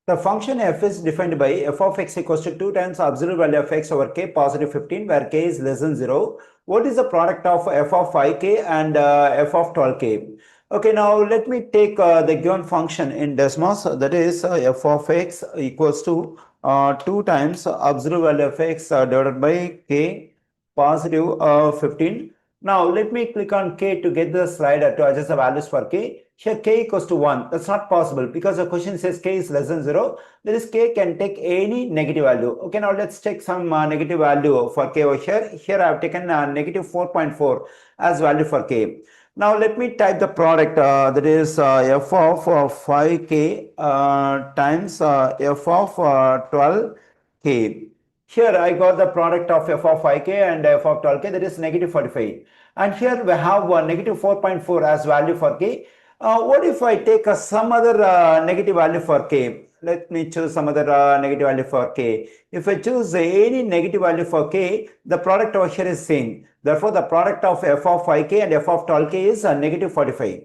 The function f is defined by f of x equals to 2 times absolute value of x over k positive 15 where k is less than 0. What is the product of f of 5k and f of 12k? Okay, now let me take the given function in Desmos, that is f of x equals to 2 times absolute value of x divided by k positive 15. Now let me click on k to get the slider to adjust the values for k. Here k equals to 1. That's not possible because the question says k is less than 0. That is k can take any negative value. Okay, now let's take some negative value for k over here. Here I have taken negative 4.4 as value for k. Now let me type the product, that is f of 5k times f of 12k. Here I got the product of f of 5k and f of 12k, that is negative 45. And here we have negative 4.4 as value for k. What if I take some other negative value for k? Let me choose some other negative value for k. If I choose any negative value for k, the product over here is same. Therefore, the product of f of 5k and f of 12k is negative 45.